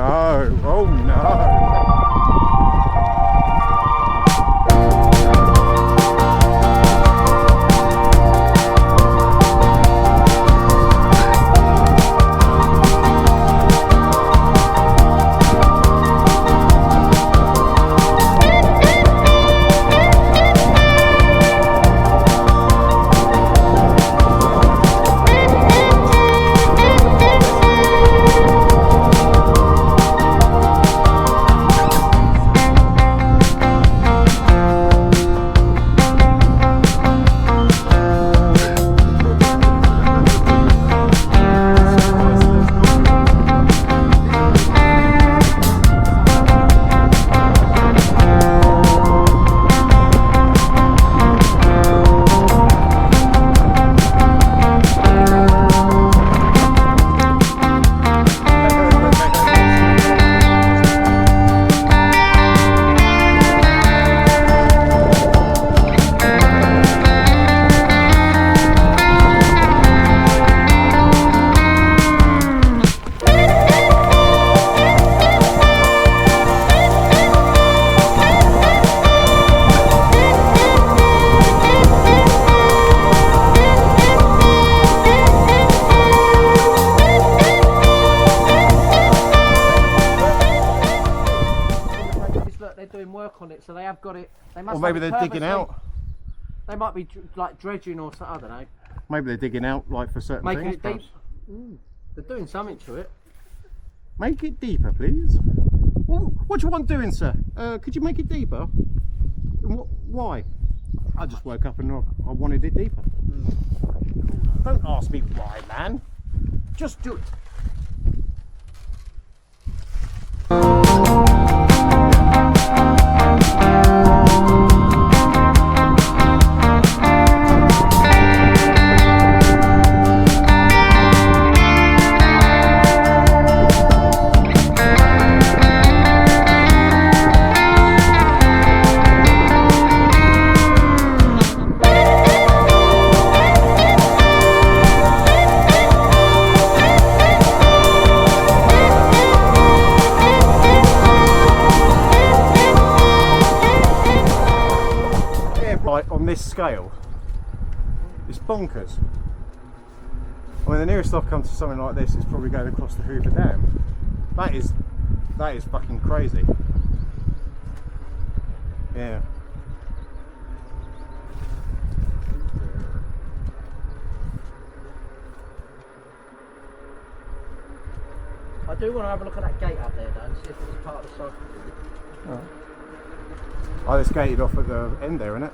no, oh no. On it, so they have got it. They must. Or maybe they're digging out. They might be like dredging or something. I don't know. Maybe they're digging out like for certain Making things. it deep. They're doing something to it. Make it deeper, please. What do you want doing, sir? Could you make it deeper? Why? I just woke up and I wanted it deeper. Don't ask me why, man. Just do it. On this scale, it's bonkers. I mean, the nearest I've come to something like this is probably going across the Hoover Dam. That is fucking crazy. Yeah. I do want to have a look at that gate up there, though, and see if it's part of the cycle. Oh, it's gated off at the end there, isn't it?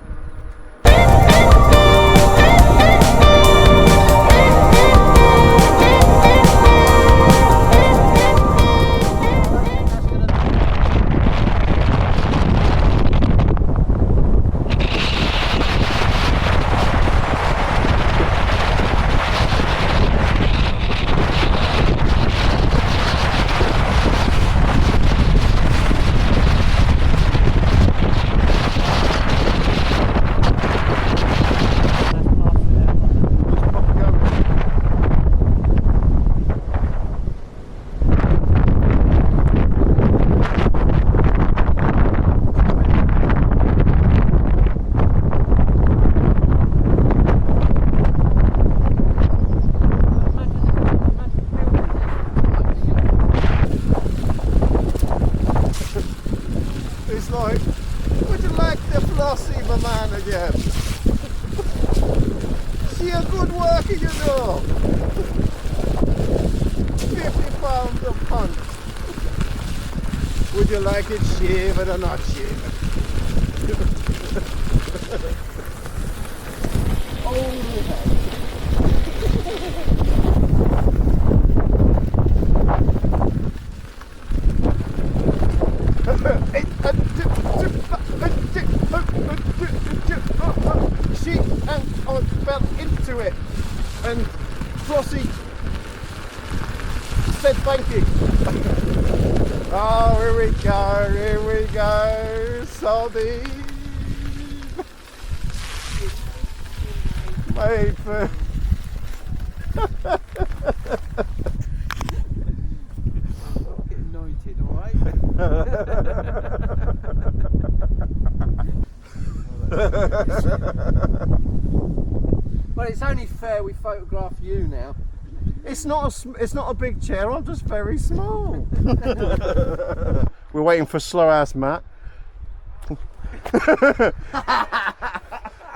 Would you like the Flossy, my man, again? See a good worker, you know. £50 a punt. Would you like it shaven or not shaven? Oh, she and I fell into it, and Flossy said thank you. Oh, here we go, Sardine. Made for Get anointed. Well, it's only fair we photograph you now. It's not a big chair. I'm just very small. We're waiting for slow ass Matt.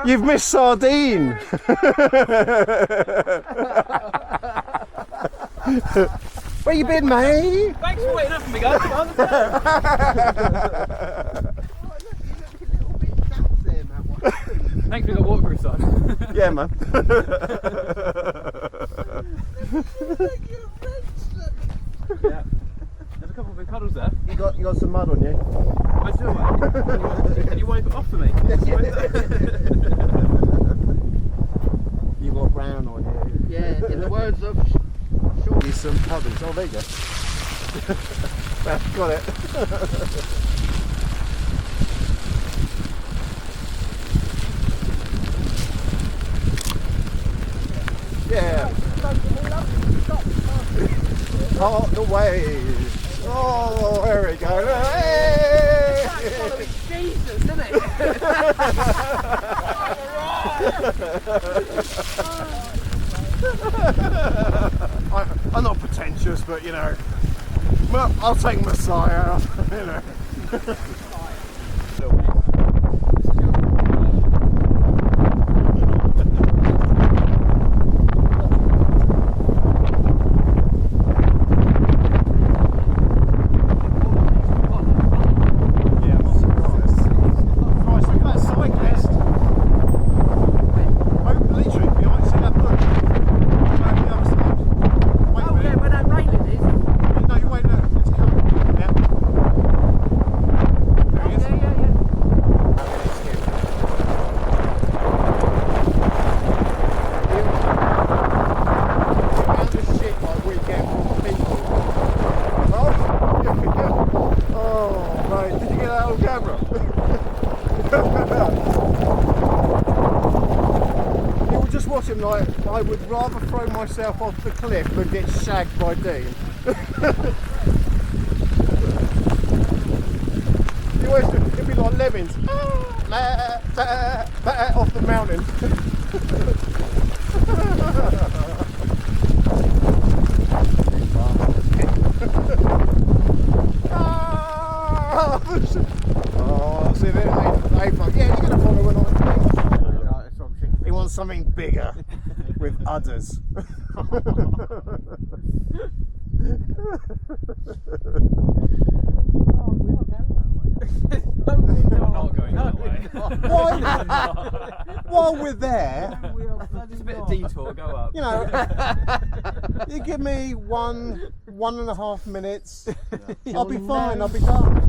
You've missed Sardine. Where you been, mate? Thanks for waiting up for me, guys. Come on, thanks, we got waterproofs on. Yeah, man. Yeah. There's a couple of big puddles there. You got some mud on you. I do. Can you wipe it off for me? You got brown on you. Yeah, in the words of Need some puddles. Oh, there you go. Got it. Yeah. Oh, the waves. Oh, there we go. Hey! Jesus, isn't it? I'm not pretentious, but you know, well, I'll take Messiah. You know. Like, I would rather throw myself off the cliff than get shagged by Dean. You always do, it'd be like lemmings off the mountain. Oh, see that? Yeah, you're gonna follow when he wants something bigger with udders. We're not going that way. While we're there, Just a bit of detour, go up. you know, you give me 1.5 minutes, I'll be fine, I'll be done.